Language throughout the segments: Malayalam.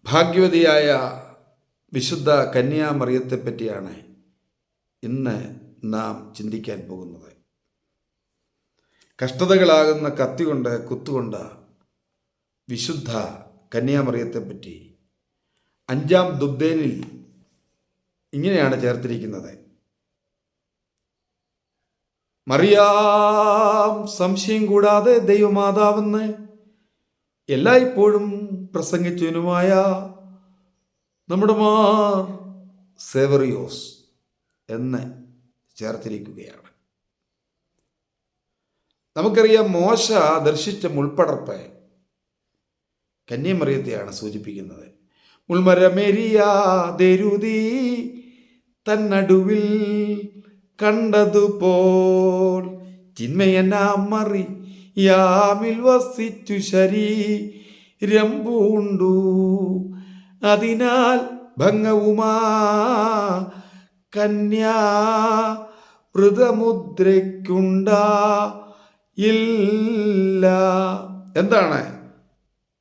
ഭാഗ്യവതിയായ വിശുദ്ധ കന്യാമറിയത്തെ പറ്റിയാണ് ഇന്ന് നാം ചിന്തിക്കാൻ പോകുന്നത്. കഷ്ടതകളാകുന്ന കത്തി കൊണ്ട് കുത്തുകൊണ്ട വിശുദ്ധ കന്യാമറിയത്തെ പറ്റി 5-ാം ദുബ്ദേനിൽ ഇങ്ങനെയാണ് ചേർത്തിരിക്കുന്നത്. മറിയാം സംശയം കൂടാതെ ദൈവമാതാവെന്ന് എല്ലായ്പ്പോഴും പ്രസംഗിച്ചവനുമായ നമ്മുടെ മാർ സേവറിയോസ് എന്ന് ചേർത്തിരിക്കുകയാണ്. നമുക്കറിയാം, മോശ ദർശിച്ച മുൾപ്പടർപ്പ് കന്യാമറിയത്തെയാണ് സൂചിപ്പിക്കുന്നത്. മുൾമരമെരിയാതെരുതി തന്നടുവിൽ കണ്ടതുപോൽ ചിന്മയനാം മറിയാമിൽ വസിച്ചു ശരീരം പൂണ്ടു. അതിനാൽ ഭംഗവുമാ കന്യാ വ്രതമുദ്രയ്ക്കുണ്ടായില്ല. എന്താണ്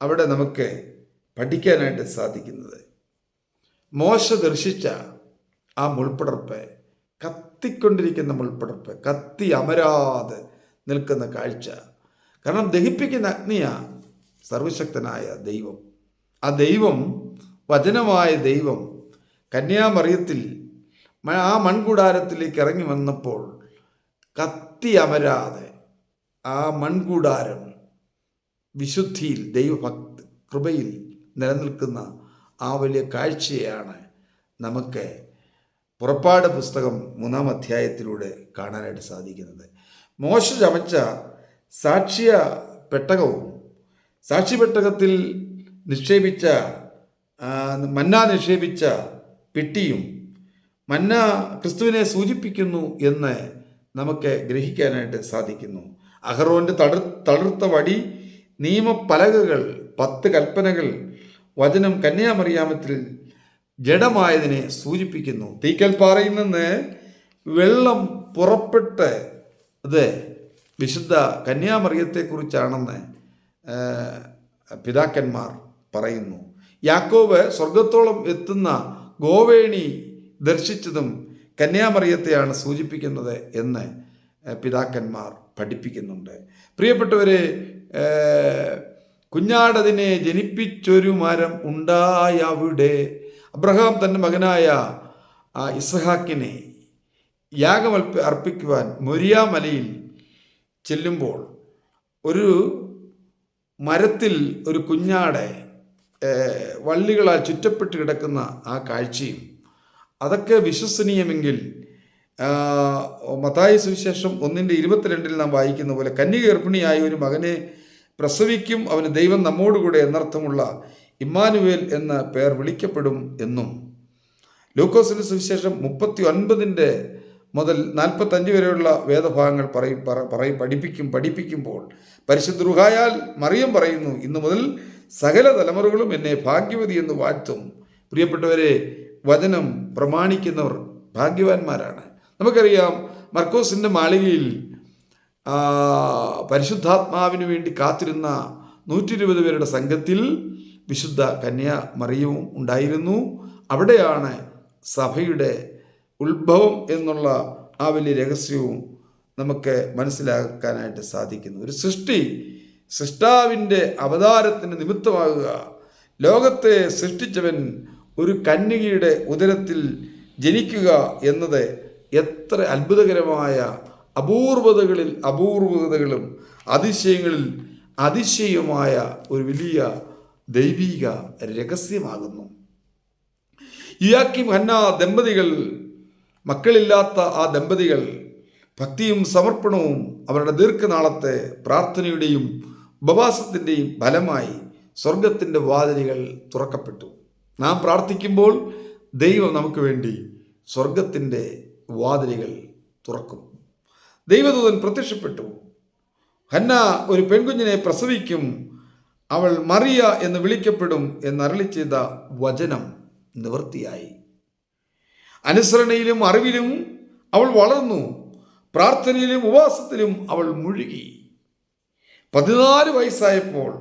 അവിടെ നമുക്ക് പഠിക്കാനായിട്ട് സാധിക്കുന്നത്? മോശ ദർശിച്ച ആ മുൾപ്പടർപ്പ്, കത്തിക്കൊണ്ടിരിക്കുന്ന മുൾപ്പടർപ്പ്, കത്തി അമരാതെ നിൽക്കുന്ന കാഴ്ച. കാരണം ദഹിപ്പിക്കുന്ന അഗ്നിയാ സർവശക്തനായ ദൈവം. ആ ദൈവം, വചനമായ ദൈവം കന്യാമറിയത്തിൽ ആ മൺകൂടാരത്തിലേക്ക് ഇറങ്ങി വന്നപ്പോൾ കത്തി അമരാതെ ആ മൺകൂടാരം വിശുദ്ധിയിൽ, ദൈവഭക്തി കൃപയിൽ നിലനിൽക്കുന്ന ആ വലിയ കാഴ്ചയാണ് നമുക്ക് പുറപ്പാട് പുസ്തകം 3-ാം അധ്യായത്തിലൂടെ കാണാനായിട്ട് സാധിക്കുന്നത്. മോശ ചമച്ച സാക്ഷ്യ പെട്ടകവും സാക്ഷ്യപ്പെട്ടകത്തിൽ നിക്ഷേപിച്ച മന്ന നിക്ഷേപിച്ച പെട്ടിയും മന്ന ക്രിസ്തുവിനെ സൂചിപ്പിക്കുന്നു എന്ന് നമുക്ക് ഗ്രഹിക്കാനായിട്ട് സാധിക്കുന്നു. അഹറോന്റെ തളിർത്ത വടി, നിയമപ്പലകകൾ, 10 കൽപ്പനകൾ, വചനം കന്യാമറിയാമത്തിൽ ജഡമായതിനെ സൂചിപ്പിക്കുന്നു. തീക്കൽപ്പാറയിൽ നിന്ന് വെള്ളം പുറപ്പെട്ട് അത് വിശുദ്ധ കന്യാമറിയത്തെക്കുറിച്ചാണെന്ന് പിതാക്കന്മാർ പറയുന്നു. യാക്കോബ് സ്വർഗത്തോളം എത്തുന്ന ഗോവേണി ദർശിച്ചതും കന്യാമറിയത്തെയാണ് സൂചിപ്പിക്കുന്നത് എന്ന് പിതാക്കന്മാർ പഠിപ്പിക്കുന്നുണ്ട്. പ്രിയപ്പെട്ടവരെ, കുഞ്ഞാടതിനെ ജനിപ്പിച്ചൊരു മരം ഉണ്ടായവിടെ അബ്രഹാം തൻ്റെ മകനായ ഇസ്ഹാക്കിനെ യാഗം അർപ്പിക്കുവാൻ മൊരിയാ മലയിൽ ചെല്ലുമ്പോൾ ഒരു മരത്തിൽ ഒരു കുഞ്ഞാടെ വള്ളികളാൽ ചുറ്റപ്പെട്ട് കിടക്കുന്ന ആ കാഴ്ചയും അതൊക്കെ വിശ്വസനീയമെങ്കിൽ മത്തായി സുവിശേഷം 1:22 നാം വായിക്കുന്ന പോലെ കന്യക ഗർഭിണിയായ ഒരു മകനെ പ്രസവിക്കും, അവന് ദൈവം നമ്മോടുകൂടെ എന്നർത്ഥമുള്ള ഇമ്മാനുവേൽ എന്ന പേർ വിളിക്കപ്പെടും എന്നും ലൂക്കോസിന്റെ സുവിശേഷം 39 മുതൽ 45 വരെയുള്ള വേദഭാഗങ്ങൾ പഠിപ്പിക്കുമ്പോൾ പരിശുദ്ധ റൂഹായാൽ മറിയം പറയുന്നു, ഇന്നു മുതൽ സകല തലമുറകളും എന്നെ ഭാഗ്യവതി എന്ന് വാഴ്ത്തും. പ്രിയപ്പെട്ടവരെ, വചനം പ്രമാണിക്കുന്നവർ ഭാഗ്യവാന്മാരാണ്. നമുക്കറിയാം, മർക്കോസിൻ്റെ മാളികയിൽ പരിശുദ്ധാത്മാവിന് വേണ്ടി കാത്തിരുന്ന 120 പേരുടെ സംഘത്തിൽ വിശുദ്ധ കന്യാമറിയവും ഉണ്ടായിരുന്നു. അവിടെയാണ് സഭയുടെ ഉത്ഭവം എന്നുള്ള ആ വലിയ രഹസ്യവും നമുക്ക് മനസ്സിലാക്കാനായിട്ട് സാധിക്കുന്നു. ഒരു സൃഷ്ടാവിൻ്റെ അവതാരത്തിന് നിമിത്തമാകുക, ലോകത്തെ സൃഷ്ടിച്ചവൻ ഒരു കന്യകയുടെ ഉദരത്തിൽ ജനിക്കുക എന്നത് എത്ര അത്ഭുതകരമായ അപൂർവതകളും അതിശയങ്ങളിൽ അതിശയമായ ഒരു വലിയ ദൈവിക രഹസ്യമാകുന്നു. യോയാക്കീം ഹന്ന ദമ്പതികൾ, മക്കളില്ലാത്ത ആ ദമ്പതികൾ ഭക്തിയും സമർപ്പണവും അവരുടെ ദീർഘനാളത്തെ പ്രാർത്ഥനയുടെയും ഉപവാസത്തിൻ്റെയും ഫലമായി സ്വർഗത്തിൻ്റെ വാതിലുകൾ തുറക്കപ്പെട്ടു. നാം പ്രാർത്ഥിക്കുമ്പോൾ ദൈവം നമുക്ക് വേണ്ടി സ്വർഗത്തിൻ്റെ വാതിലുകൾ തുറക്കും. ദൈവദൂതൻ പ്രത്യക്ഷപ്പെട്ടു. ഹന്ന ഒരു പെൺകുഞ്ഞിനെ പ്രസവിക്കും, അവൾ മറിയ എന്ന് വിളിക്കപ്പെടും എന്നരുളി ചെയ്ത വചനം നിവൃത്തിയായി. അനുസരണയിലും അറിവിലും അവൾ വളർന്നു, പ്രാർത്ഥനയിലും ഉപവാസത്തിലും അവൾ മുഴുകി. 14 വയസ്സായപ്പോൾ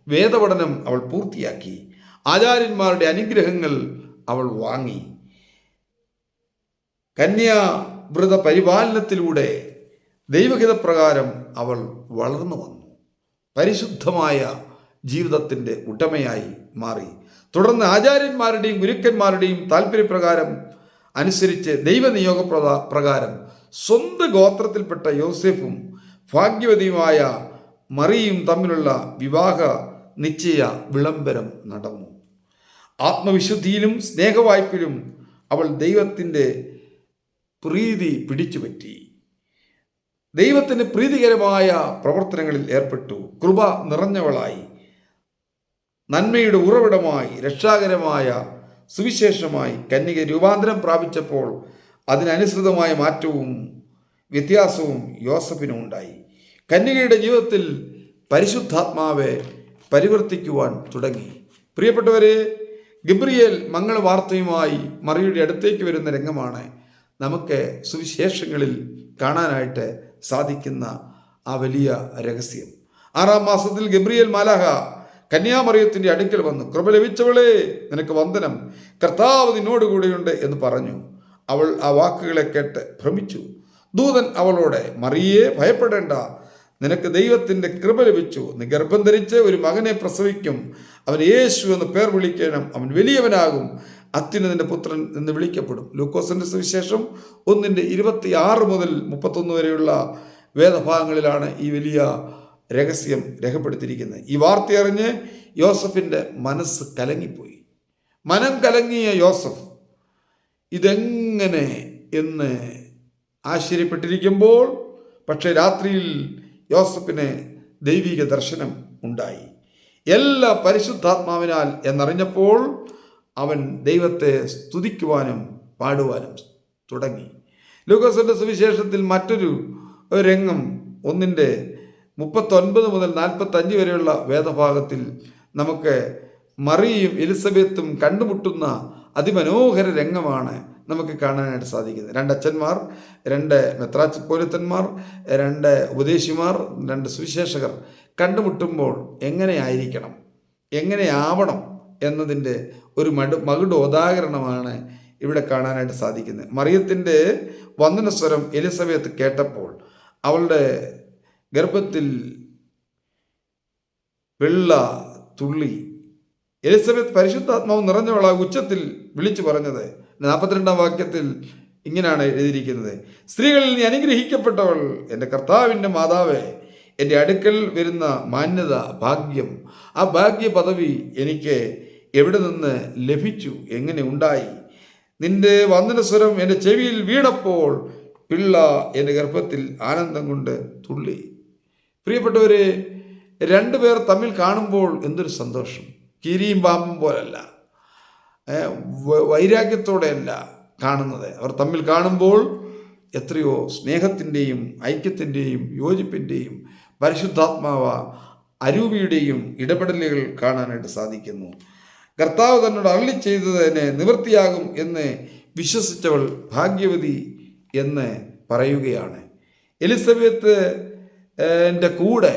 വേദപഠനം അവൾ പൂർത്തിയാക്കി. ആചാര്യന്മാരുടെ അനുഗ്രഹങ്ങൾ അവൾ വാങ്ങി. കന്യാവ്രത പരിപാലനത്തിലൂടെ ദൈവഹിതപ്രകാരം അവൾ വളർന്നു വന്നു. പരിശുദ്ധമായ ജീവിതത്തിൻ്റെ ഉടമയായി മാറി. തുടർന്ന് ആചാര്യന്മാരുടെയും ഗുരുക്കന്മാരുടെയും താല്പര്യപ്രകാരം അനുസരിച്ച് ദൈവനിയോഗ പ്രകാരം സ്വന്തം ഗോത്രത്തിൽപ്പെട്ട യോസേഫും ഭാഗ്യവതിയുമായ മറിയയും തമ്മിലുള്ള വിവാഹ നിശ്ചയ വിളംബരം നടന്നു. ആത്മവിശുദ്ധിയിലും സ്നേഹവായ്പിലും അവൾ ദൈവത്തിൻ്റെ പ്രീതി പിടിച്ചുപറ്റി. ദൈവത്തിന് പ്രീതികരമായ പ്രവർത്തനങ്ങളിൽ ഏർപ്പെട്ടു. കൃപ നിറഞ്ഞവളായി, നന്മയുടെ ഉറവിടമായി, രക്ഷാകരമായ സുവിശേഷമായി കന്യക രൂപാന്തരം പ്രാപിച്ചപ്പോൾ അതിനനുസൃതമായ മാറ്റവും വ്യത്യാസവും യോസഫിനും ഉണ്ടായി. കന്യകയുടെ ജീവിതത്തിൽ പരിശുദ്ധാത്മാവെ പരിവർത്തിക്കുവാൻ തുടങ്ങി. പ്രിയപ്പെട്ടവരെ, ഗബ്രിയേൽ മംഗളവാർത്തയുമായി മറിയയുടെ അടുത്തേക്ക് വരുന്ന രംഗമാണ് നമുക്ക് സുവിശേഷങ്ങളിൽ കാണാനായിട്ട് സാധിക്കുന്ന ആ വലിയ രഹസ്യം. 6-ാം മാസത്തിൽ ഗബ്രിയേൽ മാലാഖ കന്യാമറിയത്തിൻ്റെ അടുക്കൽ വന്നു, കൃപ ലഭിച്ചവളെ, നിനക്ക് വന്ദനം, കർത്താവ് നിന്നോടുകൂടെയുണ്ട് എന്ന് പറഞ്ഞു. അവൾ ആ വാക്കുകളെ കേട്ട് ഭ്രമിച്ചു. ദൂതൻ അവളോട്, മറിയേ, ഭയപ്പെടേണ്ട, നിനക്ക് ദൈവത്തിൻ്റെ കൃപ ലഭിച്ചു. നീ ഗർഭം ധരിച്ച് ഒരു മകനെ പ്രസവിക്കും, അവൻ യേശു എന്ന് പേർ വിളിക്കണം. അവൻ വലിയവനാകും, അത്യുന്നതന്റെ പുത്രൻ എന്ന് വിളിക്കപ്പെടും. ലൂക്കോസിന്റെ സുവിശേഷം 1:26 മുതൽ 31 വരെയുള്ള വേദഭാഗങ്ങളിലാണ് ഈ വലിയ രഹസ്യം രേഖപ്പെടുത്തിയിരിക്കുന്നത്. ഈ വാർത്തയറിഞ്ഞ് യോസഫിൻ്റെ മനസ്സ് കലങ്ങിപ്പോയി. മനം കലങ്ങിയ യോസഫ് ഇതെങ്ങനെ എന്ന് ആശ്ചര്യപ്പെട്ടിരിക്കുമ്പോൾ, പക്ഷേ രാത്രിയിൽ യോസഫിന് ദൈവിക ദർശനം ഉണ്ടായി. എല്ലാ പരിശുദ്ധാത്മാവിനാൽ എന്നറിഞ്ഞപ്പോൾ അവൻ ദൈവത്തെ സ്തുതിക്കുവാനും പാടുവാനും തുടങ്ങി. ലൂക്കോസിന്റെ സുവിശേഷത്തിൽ മറ്റൊരു രംഗം 1:39 മുതൽ 45 വരെയുള്ള വേദഭാഗത്തിൽ നമുക്ക് മറിയയും എലിസബത്തും കണ്ടുമുട്ടുന്ന അതിമനോഹര രംഗമാണ് നമുക്ക് കാണാനായിട്ട് സാധിക്കുന്നത്. 2 അച്ഛന്മാർ, 2 മെത്രാപ്പോലിത്തന്മാർ, 2 ഉപദേശിമാർ, 2 സുവിശേഷകർ കണ്ടുമുട്ടുമ്പോൾ എങ്ങനെയായിരിക്കണം, എങ്ങനെയാവണം എന്നതിൻ്റെ ഒരു മകുടോദാഹരണമാണ് ഇവിടെ കാണാനായിട്ട് സാധിക്കുന്നത്. മറിയത്തിൻ്റെ വന്ദനസ്വരം എലിസബത്ത് കേട്ടപ്പോൾ അവളുടെ ഗർഭത്തിൽ വെള്ള തുള്ളി. എലിസബത്ത് പരിശുദ്ധാത്മാവ് നിറഞ്ഞവളാ ഉച്ചത്തിൽ വിളിച്ചു പറഞ്ഞത്. 42-ാം വാക്യത്തിൽ ഇങ്ങനെയാണ് എഴുതിയിരിക്കുന്നത്, സ്ത്രീകളിൽ നീ അനുഗ്രഹിക്കപ്പെട്ടവൾ, എൻ്റെ കർത്താവിൻ്റെ മാതാവേ, എൻ്റെ അടുക്കൽ വരുന്ന മാന്യത, ഭാഗ്യം, ആ ഭാഗ്യ പദവി എനിക്ക് എവിടെ നിന്ന് ലഭിച്ചു, എങ്ങനെ ഉണ്ടായി? നിന്റെ വന്ദനസ്വരം എൻ്റെ ചെവിയിൽ വീണപ്പോൾ പിള്ള എൻ്റെ ഗർഭത്തിൽ ആനന്ദം കൊണ്ട് തുള്ളി. പ്രിയപ്പെട്ടവരെ, 2 പേർ തമ്മിൽ കാണുമ്പോൾ എന്തൊരു സന്തോഷം! കീരിയും പാമ്പും പോലല്ല, വൈരാഗ്യത്തോടെയല്ല കാണുന്നത്. അവർ തമ്മിൽ കാണുമ്പോൾ എത്രയോ സ്നേഹത്തിൻ്റെയും ഐക്യത്തിൻ്റെയും യോജിപ്പിൻ്റെയും പരിശുദ്ധാത്മാവ അരൂപിയുടെയും ഇടപെടലുകൾ കാണാനായിട്ട് സാധിക്കുന്നു. കർത്താവ് തന്നോട് അരുളി ചെയ്തതിനെ നിവൃത്തിയാകും എന്ന് വിശ്വസിച്ചവൾ ഭാഗ്യവതി എന്ന് പറയുകയാണ്. എലിസബത്ത് എൻ്റെ കൂടെ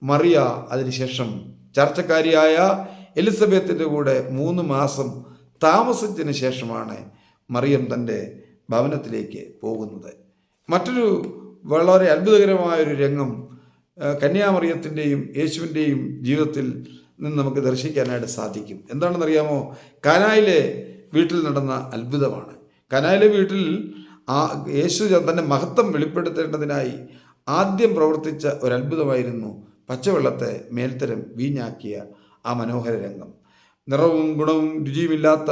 മറിയ അതിനുശേഷം ചർച്ചക്കാരിയായ എലിസബത്തിൻ്റെ കൂടെ 3 മാസം താമസിച്ചതിന് ശേഷമാണ് മറിയം തൻ്റെ ഭവനത്തിലേക്ക് പോകുന്നത്. മറ്റൊരു വളരെ അത്ഭുതകരമായൊരു രംഗം കന്യാമറിയത്തിൻ്റെയും യേശുവിൻ്റെയും ജീവിതത്തിൽ നിന്ന് നമുക്ക് ദർശിക്കാനായിട്ട് സാധിക്കും. എന്താണെന്നറിയാമോ? കാനായിലെ വീട്ടിൽ നടന്ന അത്ഭുതമാണ്. കാനായിലെ വീട്ടിൽ യേശു തൻ്റെ മഹത്വം വെളിപ്പെടുത്തേണ്ടതിനായി ആദ്യം പ്രവർത്തിച്ച ഒരത്ഭുതമായിരുന്നു പച്ചവെള്ളത്തെ മേൽത്തരം വീഞ്ഞാക്കിയ ആ മനോഹര രംഗം. നിറവും ഗുണവും രുചിയുമില്ലാത്ത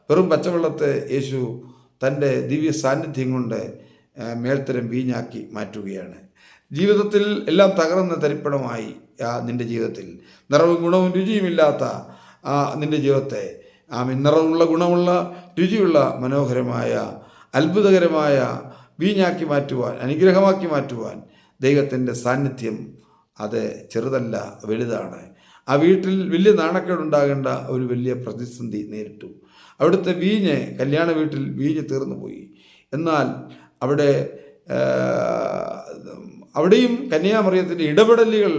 വെറും പച്ചവെള്ളത്തെ യേശു തൻ്റെ ദിവ്യ സാന്നിധ്യം കൊണ്ട് മേൽത്തരം വീഞ്ഞാക്കി മാറ്റുകയാണ്. ജീവിതത്തിൽ എല്ലാം തകർന്ന തരിപ്പണമായി നിൻ്റെ ജീവിതത്തിൽ നിറവും ഗുണവും രുചിയുമില്ലാത്ത നിൻ്റെ ജീവിതത്തെ നിറമുള്ള ഗുണമുള്ള രുചിയുള്ള മനോഹരമായ അത്ഭുതകരമായ വീഞ്ഞാക്കി മാറ്റുവാൻ, അനുഗ്രഹമാക്കി മാറ്റുവാൻ ദൈവത്തിൻ്റെ സാന്നിധ്യം അത് ചെറുതല്ല, വലുതാണ്. ആ വീട്ടിൽ വലിയ നാണക്കേടുണ്ടാകേണ്ട ഒരു വലിയ പ്രതിസന്ധി നേരിട്ടു. അവിടുത്തെ വീഞ്ഞ്, കല്യാണ വീട്ടിൽ വീഞ്ഞ് തീർന്നു പോയി. എന്നാൽ അവിടെയും കന്യാമറിയത്തിൻ്റെ ഇടപെടലുകൾ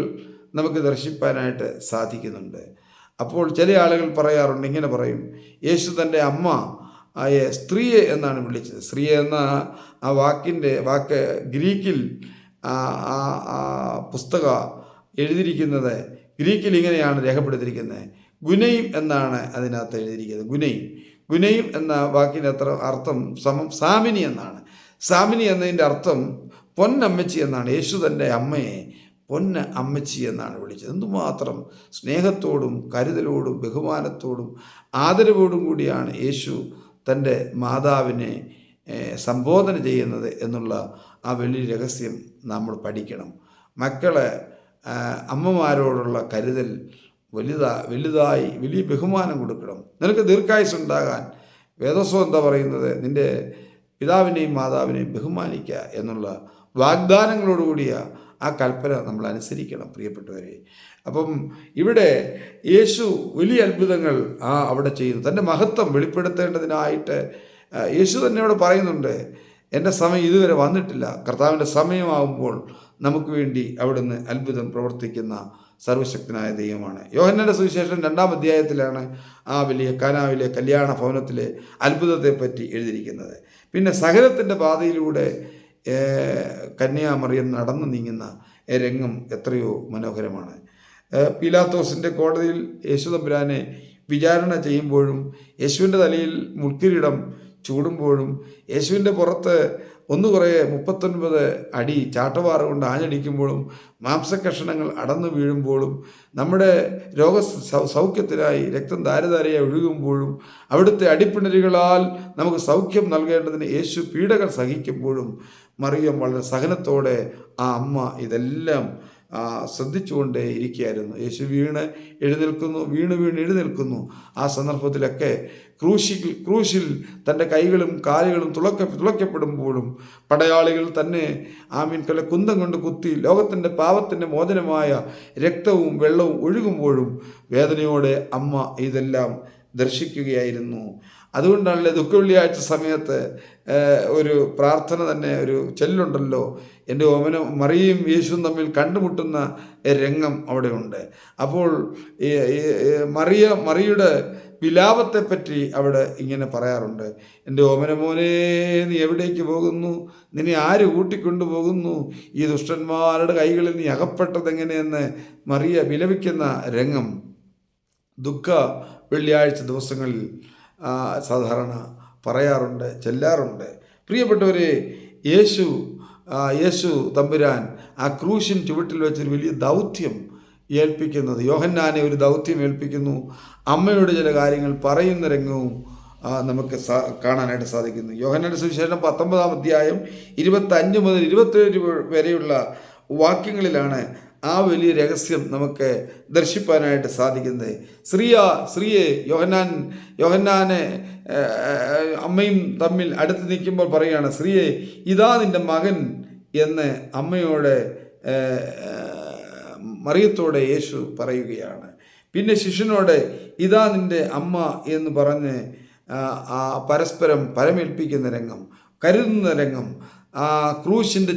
നമുക്ക് ദർശിപ്പാനായിട്ട് സാധിക്കുന്നുണ്ട്. അപ്പോൾ ചില ആളുകൾ പറയാറുണ്ട്, ഇങ്ങനെ പറയും, യേശു തൻ്റെ അമ്മ ആയ സ്ത്രീയെ എന്നാണ് വിളിച്ചത്. സ്ത്രീയെ എന്ന ആ വാക്ക് ഗ്രീക്കിൽ പുസ്തക എഴുതിയിരിക്കുന്നത് ഗ്രീക്കിൽ ഇങ്ങനെയാണ് രേഖപ്പെടുത്തിയിരിക്കുന്നത്. ഗുനൈം എന്നാണ് അതിനകത്ത് എഴുതിയിരിക്കുന്നത്. ഗുനൈം എന്ന വാക്കിൻ്റെ അർത്ഥം സാമിനി എന്നാണ്. സാമിനി എന്നതിൻ്റെ അർത്ഥം പൊന്നമ്മച്ചി എന്നാണ്. യേശു തൻ്റെ അമ്മയെ പൊന്ന അമ്മച്ചി എന്നാണ് വിളിച്ചത്. എന്തുമാത്രം സ്നേഹത്തോടും കരുതലോടും ബഹുമാനത്തോടും ആദരവോടും കൂടിയാണ് യേശു തൻ്റെ മാതാവിനെ സംബോധന ചെയ്യുന്നത് എന്നുള്ള ആ വലിയ രഹസ്യം നമ്മൾ പഠിക്കണം. മക്കളെ അമ്മമാരോടുള്ള കരുതൽ വലുതായി വലിയ ബഹുമാനം കൊടുക്കണം. നിനക്ക് ദീർഘായുസ്സുണ്ടാകാൻ വേദോത്സവം എന്താ പറയുന്നത്? നിൻ്റെ പിതാവിനെയും മാതാവിനെയും ബഹുമാനിക്കുക എന്നുള്ള വാഗ്ദാനങ്ങളോടുകൂടിയ ആ കൽപ്പന നമ്മൾ അനുസരിക്കണം പ്രിയപ്പെട്ടവരെ. അപ്പം ഇവിടെ യേശു വലിയ അത്ഭുതങ്ങൾ അവിടെ ചെയ്യുന്നു. തൻ്റെ മഹത്വം വെളിപ്പെടുത്തേണ്ടതിനായിട്ട് യേശു തന്നെ അവിടെ പറയുന്നുണ്ട്, എൻ്റെ സമയം ഇതുവരെ വന്നിട്ടില്ല. കർത്താവിൻ്റെ സമയമാകുമ്പോൾ നമുക്ക് വേണ്ടി അവിടുന്ന് അത്ഭുതം പ്രവർത്തിക്കുന്ന സർവശക്തനായ ദൈവമാണ്. യോഹന്നാന്റെ സുവിശേഷം 2-ാം അധ്യായത്തിലാണ് ആ വലിയ കാനാവിലെ കല്യാണ ഭവനത്തിലെ അത്ഭുതത്തെപ്പറ്റി എഴുതിയിരിക്കുന്നത്. പിന്നെ സഹനത്തിൻ്റെ പാതയിലൂടെ കന്യാമറിയം നടന്നു നീങ്ങുന്ന രംഗം എത്രയോ മനോഹരമാണ്. പീലാത്തോസിൻ്റെ കോടതിയിൽ യേശു തമ്പുരാനെ വിചാരണ ചെയ്യുമ്പോഴും യേശുവിൻ്റെ തലയിൽ മുൾക്കിരീടം ചൂടുമ്പോഴും യേശുവിൻ്റെ പുറത്ത് കുറേ 39 അടി ചാട്ടവാറ കൊണ്ട് ആഞ്ഞടിക്കുമ്പോഴും മാംസക്കഷണങ്ങൾ അടന്നു വീഴുമ്പോഴും നമ്മുടെ സൗഖ്യത്തിനായി രക്തം ധാരധാരയായി ഒഴുകുമ്പോഴും അവിടുത്തെ അടിപ്പിണരുകളാൽ നമുക്ക് സൗഖ്യം നൽകേണ്ടതിന് യേശു പീഡകൾ സഹിക്കുമ്പോഴും മറിയം വളരെ സഹനത്തോടെ ആ അമ്മ ഇതെല്ലാം ശ്രദ്ധിച്ചുകൊണ്ടേ ഇരിക്കുകയായിരുന്നു. യേശു വീണ് എഴുന്നേൽക്കുന്നു. ആ സന്ദർഭത്തിലൊക്കെ ക്രൂശിൽ തൻ്റെ കൈകളും കാലുകളും തുളയ്ക്കപ്പെടുമ്പോഴും പടയാളികൾ തന്നെ കുന്തം കൊണ്ട് കുത്തി ലോകത്തിൻ്റെ പാപത്തിൻ്റെ മോചനമായ രക്തവും വെള്ളവും ഒഴുകുമ്പോഴും വേദനയോടെ അമ്മ ഇതെല്ലാം ദർശിക്കുകയായിരുന്നു. അതുകൊണ്ടാണല്ലേ ദുഃഖവെള്ളിയാഴ്ച സമയത്ത് ഒരു പ്രാർത്ഥന തന്നെ, ഒരു ചെല്ലുണ്ടല്ലോ, എൻ്റെ മറിയയും യേശുവും തമ്മിൽ കണ്ടുമുട്ടുന്ന രംഗം അവിടെ ഉണ്ട്. അപ്പോൾ മറിയുടെ വിലാപത്തെപ്പറ്റി അവിടെ ഇങ്ങനെ പറയാറുണ്ട്, എൻ്റെ മോനെ നീ എവിടേക്ക് പോകുന്നു? നിന്നെ ആര് കൂട്ടിക്കൊണ്ടുപോകുന്നു? ഈ ദുഷ്ടന്മാരുടെ കൈകളിൽ നീ അകപ്പെട്ടതെങ്ങനെയെന്ന് മറിയ വിലപിക്കുന്ന രംഗം ദുഃഖ വെള്ളിയാഴ്ച ദിവസങ്ങളിൽ സാധാരണ പറയാറുണ്ട്, ചെല്ലാറുണ്ട്. പ്രിയപ്പെട്ടവരെ, യേശു തമ്പുരാൻ ആ ക്രൂശിൻ ചുവട്ടിൽ വെച്ചൊരു വലിയ ദൗത്യം ഏൽപ്പിക്കുന്നത്, യോഹന്നാനെ ഒരു ദൗത്യം ഏൽപ്പിക്കുന്നു. അമ്മയുടെ ചില കാര്യങ്ങൾ പറയുന്ന രംഗവും നമുക്ക് കാണാനായിട്ട് സാധിക്കുന്നു. യോഹന്നാന്റെ സുവിശേഷം 19-ാം അധ്യായം 25 മുതൽ 27 വരെയുള്ള വാക്യങ്ങളിലാണ് ആ വലിയ രഹസ്യം നമുക്ക് ദർശിപ്പാനായിട്ട് സാധിക്കുന്നത്. സ്ത്രീയെ യോഹന്നാനെ അമ്മയും തമ്മിൽ അടുത്ത് നിൽക്കുമ്പോൾ പറയുകയാണ്, സ്ത്രീയെ ഇതാ നിൻ്റെ മകൻ എന്ന് അമ്മയോട് മറിയത്തോടെ യേശു പറയുകയാണ്. പിന്നെ ശിഷ്യനോട് ഇതാ നിൻ്റെ അമ്മ എന്ന് പറഞ്ഞ് പരസ്പരം പരമേൽപ്പിക്കുന്ന രംഗം, കരുതുന്ന രംഗം, ക്രൂശിൻ്റെ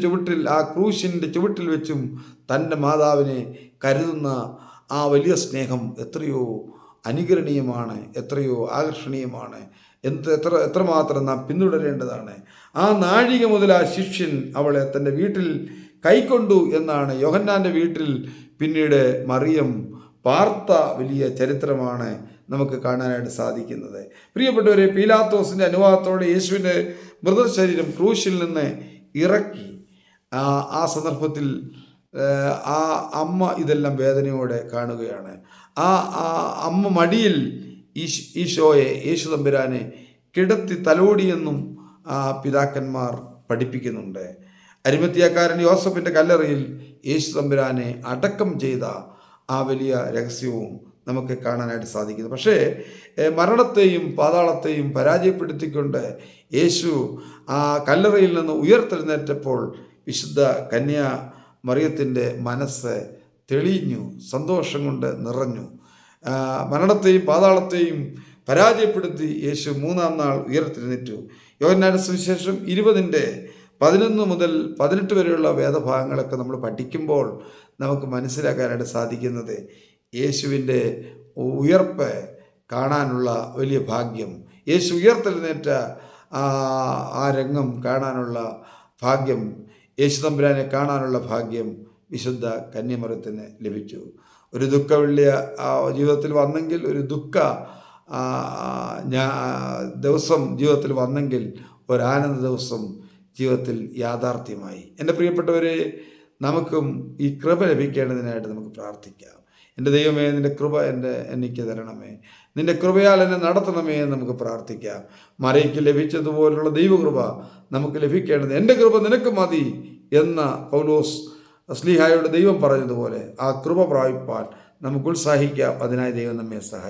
ചുവട്ടിൽ വെച്ചും തൻ്റെ മാതാവിനെ കരുതുന്ന ആ വലിയ സ്നേഹം എത്രയോ അനുകരണീയമാണ്, എത്രയോ ആകർഷണീയമാണ്, എത്രമാത്രം നാം പിന്തുടരേണ്ടതാണ്. ആ നാഴിക മുതൽ ആ ശിഷ്യൻ അവളെ തൻ്റെ വീട്ടിൽ കൈക്കൊണ്ടു എന്നാണ് യോഹന്നാൻ്റെ വീട്ടിൽ പിന്നീട് മറിയം പാർത്ത വലിയ ചരിത്രമാണ് നമുക്ക് കാണാനായിട്ട് സാധിക്കുന്നത്. പ്രിയപ്പെട്ടവരെ, പീലാത്തോസിൻ്റെ അനുവാദത്തോടെ യേശുവിൻ്റെ മൃതശരീരം ക്രൂശിൽ നിന്ന് ഇറക്കി. ആ സന്ദർഭത്തിൽ ആ അമ്മ ഇതെല്ലാം വേദനയോടെ കാണുകയാണ്. ആ അമ്മ മടിയിൽ യേശു തമ്പുരാനെ കിടത്തി തലോടിയെന്നും പിതാക്കന്മാർ പഠിപ്പിക്കുന്നുണ്ട്. അരിമത്യാക്കാരൻ യോസഫിൻ്റെ കല്ലറയിൽ യേശു തമ്പുരാനെ അടക്കം ചെയ്ത ആ വലിയ രഹസ്യവും നമുക്ക് കാണാനായിട്ട് സാധിക്കുന്നു. പക്ഷേ മരണത്തെയും പാതാളത്തെയും പരാജയപ്പെടുത്തിക്കൊണ്ട് യേശു ആ കല്ലറയിൽ നിന്ന് ഉയർത്തെഴുന്നേറ്റപ്പോൾ വിശുദ്ധ കന്യാ മറിയത്തിൻ്റെ മനസ്സ് തെളിഞ്ഞു, സന്തോഷം കൊണ്ട് നിറഞ്ഞു. മരണത്തെയും പാതാളത്തെയും പരാജയപ്പെടുത്തി യേശു 3-ാം നാൾ ഉയർത്തെഴുന്നേറ്റു. യോഹന്നാന്റെ സുവിശേഷം 20-11 മുതൽ 18 വരെയുള്ള വേദഭാഗങ്ങളൊക്കെ നമ്മൾ പഠിക്കുമ്പോൾ നമുക്ക് മനസ്സിലാക്കാനായിട്ട് സാധിക്കുന്നത് യേശുവിൻ്റെ ഉയർപ്പ് കാണാനുള്ള വലിയ ഭാഗ്യം, യേശു ഉയർത്തെഴുന്നേറ്റ ആ രംഗം കാണാനുള്ള ഭാഗ്യം, യേശു തമ്പുരാനെ കാണാനുള്ള ഭാഗ്യം വിശുദ്ധ കന്യമറിയത്തിന് ലഭിച്ചു. ഒരു ദുഃഖവെള്ളിയ ജീവിതത്തിൽ വന്നെങ്കിൽ, ഒരു ദുഃഖ ദിവസം ജീവിതത്തിൽ വന്നെങ്കിൽ, ഒരാനന്ദ ദിവസം ജീവിതത്തിൽ യാഥാർത്ഥ്യമായി. എൻ്റെ പ്രിയപ്പെട്ടവരെ, നമുക്കും ഈ കൃപ ലഭിക്കേണ്ടതിനായിട്ട് നമുക്ക് പ്രാർത്ഥിക്കാം. എൻ്റെ ദൈവമേ, നിൻ്റെ കൃപ എനിക്ക് തരണമേ, നിൻ്റെ കൃപയാൽ എന്നെ നടത്തണമേ എന്ന് നമുക്ക് പ്രാർത്ഥിക്കാം. മറിയയ്ക്ക് ലഭിച്ചതുപോലുള്ള ദൈവകൃപ നമുക്ക് ലഭിക്കേണ്ടത്, എൻ്റെ കൃപ നിനക്ക് മതി എന്ന പൗലോസ് ശ്ലീഹായോട് ദൈവം പറഞ്ഞതുപോലെ ആ കൃപ പ്രാപിപ്പാൻ നമുക്ക് ഉത്സാഹിക്കാം. അതിനായി ദൈവം നമ്മെ സഹായിക്കും.